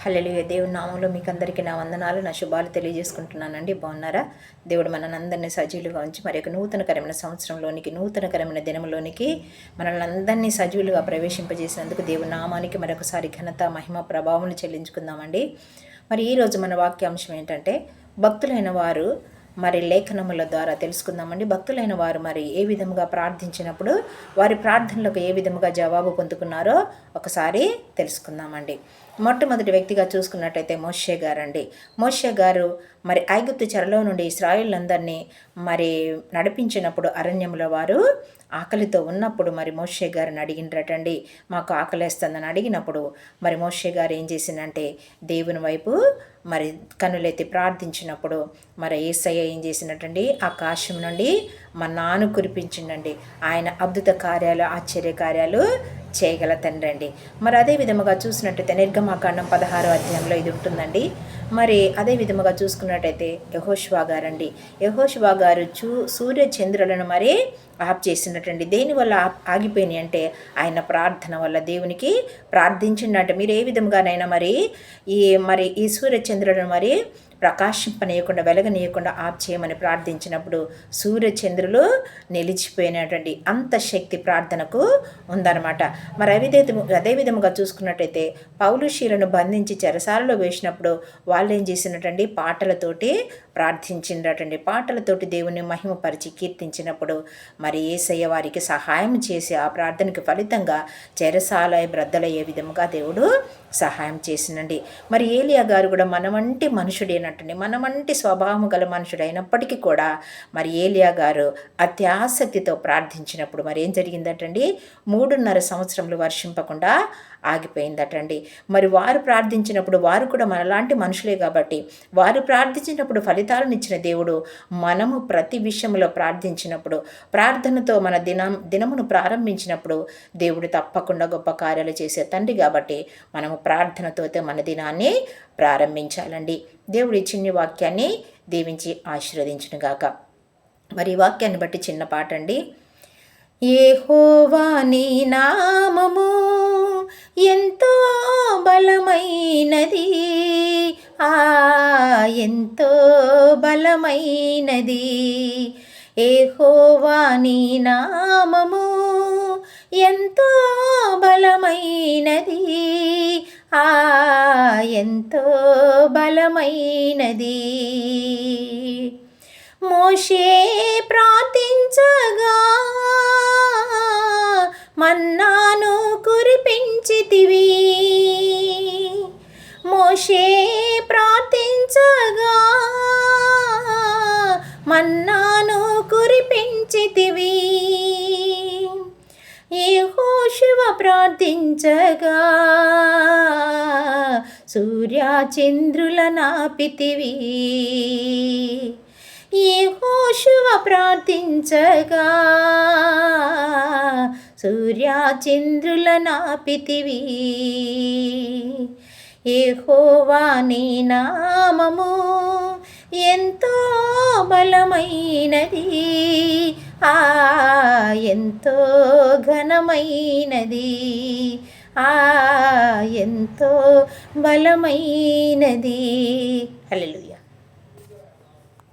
హల్లెలూయా. దేవుని నామంలో మీకు అందరికీ నా వందనాలు, నా శుభాలు తెలియజేసుకుంటున్నానండి. బాగున్నారా? దేవుడు మనందరినీ సజీవులుగా ఉంచి మరి యొక్క నూతనకరమైన సంవత్సరంలోనికి, నూతనకరమైన దినంలోనికి మనల్ని అందరినీ సజీవులుగా ప్రవేశింపజేసినందుకు దేవుని నామానికి మరొకసారి ఘనత, మహిమ, ప్రభావం చెల్లించుకుందామండి. మరి ఈరోజు మన వాక్యాంశం ఏంటంటే, భక్తులైన వారు మరి లేఖనముల ద్వారా తెలుసుకుందామండి. భక్తులైన వారు మరి ఏ విధముగా ప్రార్థించినప్పుడు వారి ప్రార్థనలకు ఏ విధముగా జవాబు పొందుకున్నారో ఒకసారి తెలుసుకుందామండి. మొట్టమొదటి వ్యక్తిగా చూసుకున్నట్టయితే మోషే గారండి. మోషే గారు మరి ఐగుప్తు చెరలో నుండి ఇశ్రాయేలులందరినీ మరి నడిపించినప్పుడు అరణ్యంలో వారు ఆకలితో ఉన్నప్పుడు మరి మోషే గారిని అడిగినటండి, మాకు ఆకలేస్తుందని అడిగినప్పుడు మరి మోషే గారు ఏం చేసిందంటే దేవుని వైపు మరి కన్నులెత్తి ప్రార్థించినప్పుడు మరి యేసయ్య ఏం చేసినట్టండి, ఆకాశం నుండి మన్నాను కురిపించిండండి. ఆయన అద్భుత కార్యాలు, ఆశ్చర్య కార్యాలు చేయగల తండ్రి అండి. మరి అదే విధముగా చూసినట్టయితే నిర్గమాకాండం 16వ అధ్యాయంలో ఇది ఉంటుందండి. మరి అదే విధముగా చూసుకున్నట్టయితే యెహోషువ గారండి. యెహోషువ గారు సూర్య చంద్రులను మరి ఆఫ్ చేసినట్టండి. దేనివల్ల ఆగిపోయినాయి అంటే ఆయన ప్రార్థన వల్ల దేవునికి ప్రార్థించిందంటే, మీరు ఏ విధముగానైనా మరి ఈ సూర్య చంద్రులను మరి ప్రకాశింపనీయకుండా, వెలగనీయకుండా ఆఫ్ చేయమని ప్రార్థించినప్పుడు సూర్యచంద్రులు నిలిచిపోయినటువంటి అంత శక్తి ప్రార్థనకు ఉందన్నమాట. మరి అదే విధముగా చూసుకున్నట్టయితే పౌలు శీలను బంధించి చెరసాలలో వేసినప్పుడు వాళ్ళు ఏం చేసినట్టండి, పాటలతోటి ప్రార్థించినటండి. పాటలతోటి దేవుని మహిమపరిచి కీర్తించినప్పుడు మరి యేసయ్య వారికి సహాయం చేసి ఆ ప్రార్థనకి ఫలితంగా చెరసాల బ్రద్దలయ్యే విధముగా దేవుడు సహాయం చేసినండి. మరి ఏలియా గారు కూడా మన వంటి మనుషుడేనట్టండి, మన వంటి స్వభావం గల మనుషుడైనప్పటికీ కూడా మరి ఏలియా గారు అత్యాసక్తితో ప్రార్థించినప్పుడు మరి ఏం జరిగిందటండి, 3.5 సంవత్సరములు వర్షింపకుండా ఆగిపోయిందటండి. మరి వారు ప్రార్థించినప్పుడు వారు కూడా మనలాంటి మనుషులే కాబట్టి వారు ప్రార్థించినప్పుడు ఫలితాలను ఇచ్చిన దేవుడు మనము ప్రతి విషయంలో ప్రార్థించినప్పుడు, ప్రార్థనతో మన దినమును ప్రారంభించినప్పుడు దేవుడు తప్పకుండా గొప్ప కార్యాలు చేసే తండ్రి కాబట్టి మనము ప్రార్థనతో మన దినాన్ని ప్రారంభించాలండి. దేవుడి చిన్ని వాక్యాన్ని దీవించి ఆశీర్వదించునుగాక. మరి ఈ వాక్యాన్ని బట్టి చిన్న పాట అండి. యెహోవా నీ నామము ఎంతో బలమైనది, ఎంతో బలమైనది. యెహోవా నీ నామము ఎంతో బలమైనది, ఎంతో బలమైనది. మోషే ప్రార్థించగా మన్నాను కురిపించితివి, మోషే ప్రార్థించగా మన్నాను కురిపించితివి. యెహోషువ ప్రార్థించగా సూర్యచంద్రుల నాపితివి, యెహోషువ ప్రార్థించగా సూర్యచంద్రుల నాపితివి. యెహోవా నీ నామము ఎంతో బలమైనది, ఎంతో ఘనమైనది, ఎంతో బలమైనది. హల్లెలూయా.